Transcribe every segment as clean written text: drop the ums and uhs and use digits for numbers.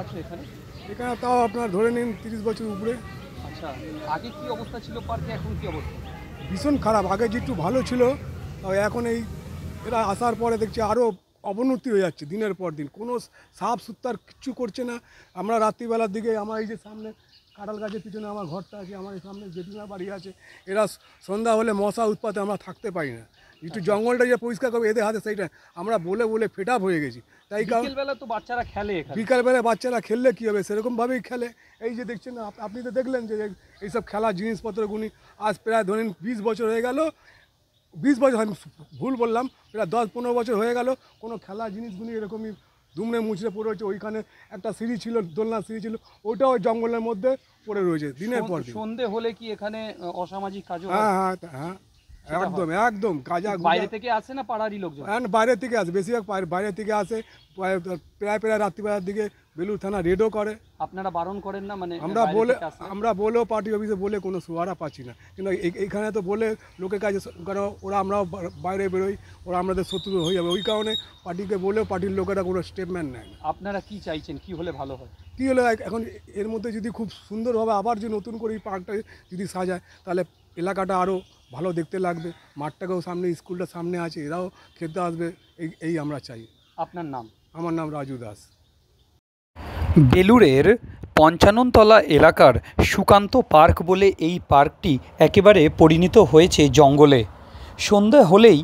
আছো এখানে? এখানে তাও আপনার ধরে নিন 30 বছর উপরে। আচ্ছা, আগে কি অবস্থা ছিল পার্কে, এখন কি অবস্থা? ভীষণ খারাপ। আগে যে একটু ভালো ছিল, এখন এই এরা আসার পরে দেখছি আরও অবনতি হয়ে যাচ্ছে দিনের পর দিন। কোনো সাফ সুতরার কিচ্ছু করছে না। আমরা রাত্রিবেলার দিকে, আমার এই যে সামনে কাঁঠাল গাছের পিছনে আমার ঘরটা আছে, আমার এই সামনে জেঠিমা বাড়ি আছে, এরা সন্ধ্যা হলে মশা উৎপাতে আমরা থাকতে পারি না। একটু জঙ্গলটা যে পরিষ্কার করবে এদের হাতে, সেইটা আমরা বলে বলে ফেড আপ হয়ে গেছি। তাই বিকেলবেলা তো বাচ্চারা খেলে এখানে। বিকালবেলায় বাচ্চারা খেললে কী হবে, সেরকমভাবেই খেলে। এই যে দেখছেন আপনি তো দেখলেন যে এইসব খেলার জিনিসপত্রগুলি আজ প্রায় ধরেন 20 বছর হয়ে গেল। 20 বছর, আমি ভুল বললাম, প্রায় 10-15 বছর হয়ে গেল কোনো খেলার জিনিসগুলি এরকমই দুমড়ে মুচড়ে পড়ে রয়েছে। ওইখানে একটা সিঁড়ি ছিল, দোলনা সিঁড়ি ছিল, ওইটাও ওই জঙ্গলের মধ্যে পড়ে রয়েছে দিনের পর দিন। সন্ধে হলে কি এখানে অসামাজিক কাজ? হ্যাঁ হ্যাঁ হ্যাঁ, একদম একদম কাজা। বাইরে থেকে আসে না পাড়ারই লোকজন? হ্যাঁ, বাইরে থেকে আসে, বেশিরভাগ বাইরে থেকে আসে। প্রায় রাত্রিবেলার দিকে বেলুড় থানা রেডও করে। আপনারা বারণ করেন না? মানে আমরা বলেও পার্টি অফিসে বলে কোনো সুহারা পাচ্ছি না। কিন্তু এইখানে তো বলে লোকের কাছে, কারণ আমরাও বাইরে বেরোই, ওরা আমাদের শত্রু হয়ে যাবে। ওই কারণে পার্টিকে বলেও পার্টির লোকেরা কোনো স্টেটমেন্ট নেয় না। আপনারা কি চাইছেন, কি হলে ভালো হয়? কী হলো, এখন এর মধ্যে যদি খুব সুন্দরভাবে আবার যে নতুন করে এই পার্কটা যদি সাজায়, তাহলে এলাকাটা আরও ভালো দেখতে লাগবে। মাঠটাকেও সামনে, স্কুলটা সামনে আছে, এরাও খেলতে আসবে। এই আমরা চাই। আপনার নাম? আমার নাম রাজু দাস। বেলুড়ের 55 তলা এলাকার সুকান্ত পার্ক বলে এই পার্কটি একেবারে পরিণত হয়েছে জঙ্গলে। সন্ধে হলেই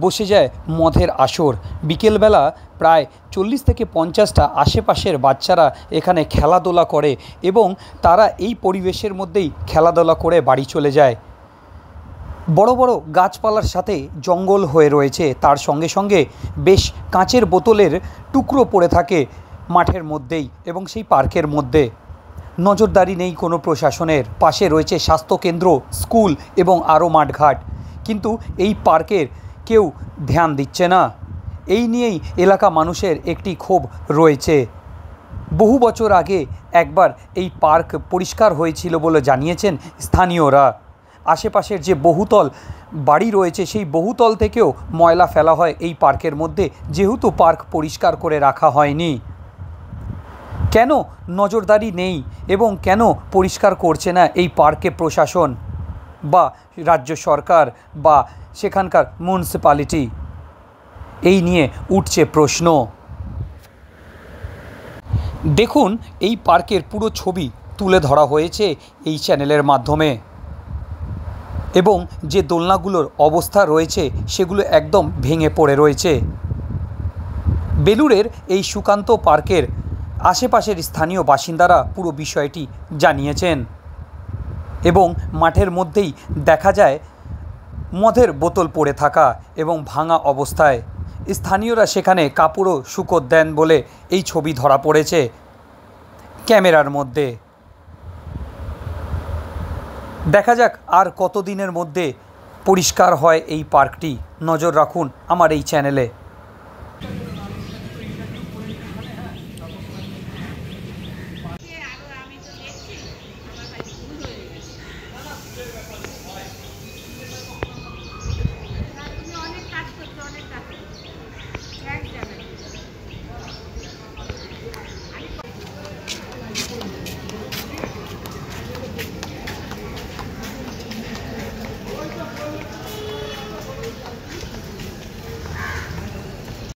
বসে যায় মদের আসর। বিকেলবেলা প্রায় 40 থেকে 50টা আশেপাশের বাচ্চারা এখানে খেলাধুলা করে এবং তারা এই পরিবেশের মধ্যেই খেলাধুলা করে বাড়ি চলে যায়। বড় বড় গাছপালার সাথে জঙ্গল হয়ে রয়েছে, তার সঙ্গে সঙ্গে বেশ কাঁচের বোতলের টুকরো পড়ে থাকে মাঠের মধ্যেই এবং সেই পার্কের মধ্যে। নজরদারি নেই কোনো প্রশাসনের। পাশে রয়েছে স্বাস্থ্যকেন্দ্র, স্কুল এবং আরও মাঠঘাট, কিন্তু এই পার্কের কেউ ধ্যান দিচ্ছে না। এই নিয়েই এলাকা মানুষের একটি ক্ষোভ রয়েছে। বহু বছর আগে একবার এই পার্ক পরিষ্কার হয়েছিল বলে জানিয়েছেন স্থানীয়রা। আশেপাশের যে বহুতল বাড়ি রয়েছে, সেই বহুতল থেকেও ময়লা ফেলা হয় এই পার্কের মধ্যে, যেহেতু পার্ক পরিষ্কার করে রাখা হয়নি। কেন নজরদারি নেই এবং কেন পরিষ্কার করছে না এই পার্কে প্রশাসন বা রাজ্য সরকার বা সেখানকার মিউনিসিপ্যালিটি? এই নিয়ে উঠছে প্রশ্ন। দেখুন, এই পার্কের পুরো ছবি তুলে ধরা হয়েছে এই চ্যানেলের মাধ্যমে এবং যে দোলনাগুলোর অবস্থা রয়েছে সেগুলো একদম ভেঙে পড়ে রয়েছে। বেলুড়ের এই সুকান্ত পার্কের আশেপাশের স্থানীয় বাসিন্দারা পুরো বিষয়টি জানিয়েছেন এবং মাঠের মধ্যেই দেখা যায় মদের বোতল পড়ে থাকা এবং ভাঙা অবস্থায়। স্থানীয়রা সেখানে কাপড়ও শুকোতে দেন বলে এই ছবি ধরা পড়েছে ক্যামেরার মধ্যে। দেখা যাক আর কতদিনের মধ্যে পরিষ্কার হয় এই পার্কটি। নজর রাখুন আমার এই চ্যানেলে।